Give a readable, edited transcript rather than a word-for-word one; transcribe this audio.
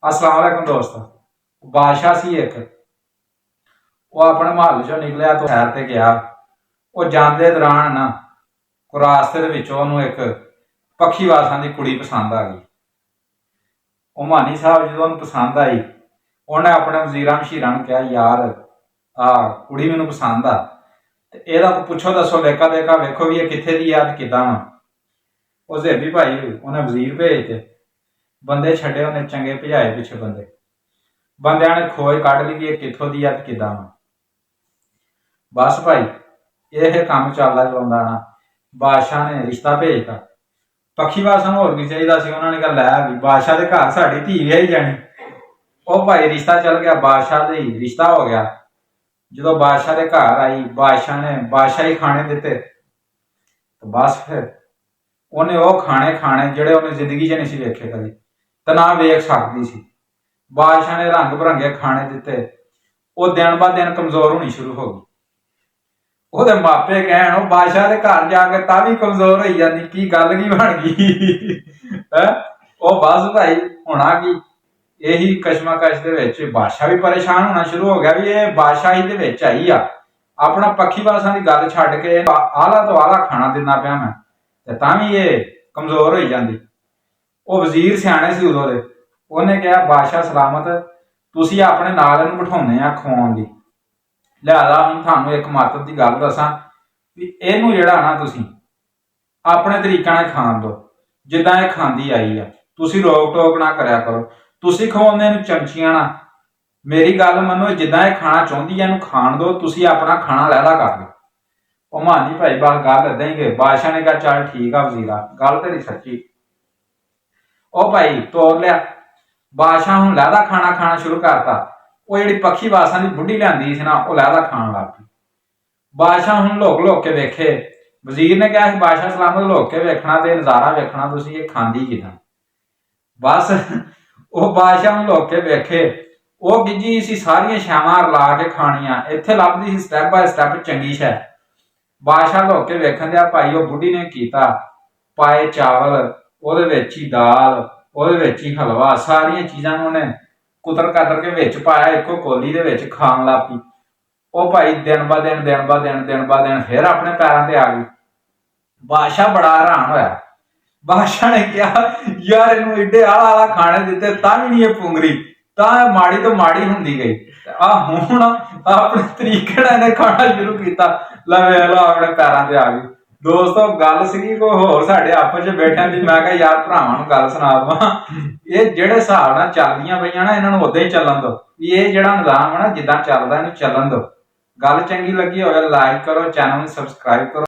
अस्सलाम वालेकुम दोस्त। बादशाह सी एक, वो अपने महल चो निकलिया तो सैर ते गया। वो जाते दौरान ना रास्ते दे विचों ओनू एक पक्षी वासां दी कुड़ी पसंद आ गई। वो मानी साहब जो पसंद आई, उन्हें अपने वजीरां मशीरां नूं कहा, यार आ कुड़ी मैनू पसंद आ, एदा पुछो दसो लेका देका वेखो भी ये कित्थे दी आ ते किदां वा। वो जेबी भाई उन्हें वजीर भेजते, बंदे छड्डे, उन्हें चंगे भजाए पिछे बंदे। बंदियां ने खोज कढ ली कि ये कित्थों दी आ ते किदां वा। बस भाई यह काम चलदा चलाउंदा ना बादशाह ने रिश्ता भेजता। पक्षी वासां नूं होर की चाहीदा सी, उन्होंने कहा लै भी बादशाह दे घर साडी धी विआही जानी। ओ भाई रिश्ता चल गया, बादशाह दे रिश्ता हो गया। जो बादशाह के घर आई, बादशाह ने बादशाही खाने दिते, तो बस फिर उन्हें वो खाने खाने जिहड़े उन्हें जिंदगी च नहीं सी वेखे कदी, ते ना वेख सकदी सी। बादशाह ने रंग बिरंगे खाने दिते, वो दिन ब दिन कमजोर होनी शुरू हो गई। ਉਹਦੇ ਮਾਪੇ ਕਹਿਣ ਉਹ ਬਾਦਸ਼ਾਹ ਦੇ ਘਰ ਜਾ ਕੇ ਤਾਂ ਵੀ ਕਮਜ਼ੋਰ ਹੋਈ ਜਾਂਦੀ, ਕੀ ਗੱਲ ਕੀ ਬਣ ਗਈ ਹੈ। ਉਹ ਬਸ ਭਾਈ ਹੋਣਾ ਕੀ, ਇਹੀ ਕਸ਼ਮਕਸ਼ ਦੇ ਵਿੱਚ ਬਾਦਸ਼ਾਹ ਵੀ ਪਰੇਸ਼ਾਨ ਹੋਣਾ ਸ਼ੁਰੂ ਹੋ ਗਿਆ ਵੀ ਇਹ ਬਾਦਸ਼ਾਹੀ ਦੇ ਵਿੱਚ ਆਈ ਆ, ਆਪਣਾ ਪੱਖੀ ਵਾਸਾਂ ਦੀ ਗੱਲ ਛੱਡ ਕੇ ਆਲਾ ਤੋਂ ਆਲਾ ਖਾਣਾ ਦਿੰਦਾ ਪਿਆ ਮੈਂ, ਤੇ ਤਾਂ ਵੀ ਇਹ ਕਮਜ਼ੋਰ ਹੋਈ ਜਾਂਦੀ। ਉਹ ਵਜ਼ੀਰ ਸਿਆਣੇ ਸੀ ਉਦੋਂ ਦੇ, ਉਹਨੇ ਕਿਹਾ ਬਾਦਸ਼ਾਹ ਸਲਾਮਤ, ਤੁਸੀਂ ਆਪਣੇ ਨਾਲ ਇਹਨੂੰ ਬਿਠਾਉਂਦੇ ਆ ਖਵਾਉਣ ਦੀ, लिहाजा हम थानू एक महत्व की गल दसा भी इनू जिहड़ा ना तुसी अपने तरीके नाल खाण दो, जिद्दां ये खांदी आई आ, तुसी रोक टोक ना करया करो। तुसी खवाउंदे इहनूं चमचियां ना, मेरी गल मनो, जिद्दां ये खाना चाहुंदी है इहनूं खाण दो, तुसी अपना खाना लैला कर दो। ओ मानी भाई बस गल इदां ही गई। बादशाह ने कहा चल ठीक आ वजीरा, गल तेरी सच्ची। ओ भाई तोड़ लिया, बादशाह हुण लैला खाना खाना शुरू करता। वो जी पक्षी वासां की बुढ़ी लियांदी सी ना, वो लैला खाण लग पई। बादशाह हुण लुक लुक के वेखे, वजीर ने कहा बादशाह सलामत लुक के वेखना ते नज़ारा वेखना तुसीं ये खांदी किदां। बस वो बादशाह हुण लुक के वेखे, वो गिजी सी सारियां शैवां रला के खाणियां, इत्थे लभदी सी स्टैप बाय स्टैप चंगी शै। बादशाह लुक के वेखण दिया भाई, वो बुढ़ी ने कीता, पाए चावल, ਉਹਦੇ ਵਿੱਚ ही दाल, ਉਹਦੇ ਵਿੱਚ ही हलवा, सारियां चीज़ां ਨੂੰ ਉਹਨੇ कुतर कतर के विच पाया, एको कोली दे विच खाण लग पई। ਉਹ भाई दिन ब दिन फिर अपने पैरों ते आ गई। बादशाह बड़ा हैरान होया। बादशाह ने कहा यार इनू एडे आला आला खाने दिते तां भी नहीं ये पुंगरी, तां माड़ी तो माड़ी हुंदी गई। आ हुण अपने तरीके नाल इहने खाना शुरू कीता, लै वेख लो अपने पैरों ते आ गई। दोस्तों गल सी कोई होर साडे आपस च बैठिया दी, मैं कहा यार भरावां नूं गल सुणा दवां, ये जिहड़े हिसाब नाल चलदियां पईयां ना, इन्हां नूं उदां ही चलन दो, ये जिहड़ा निज़ाम है ना जिद्दां चलदा इहनूं चलन दो। गल चंगी लगी होवे लाइक करो, चैनल नूं सबसक्राइब करो।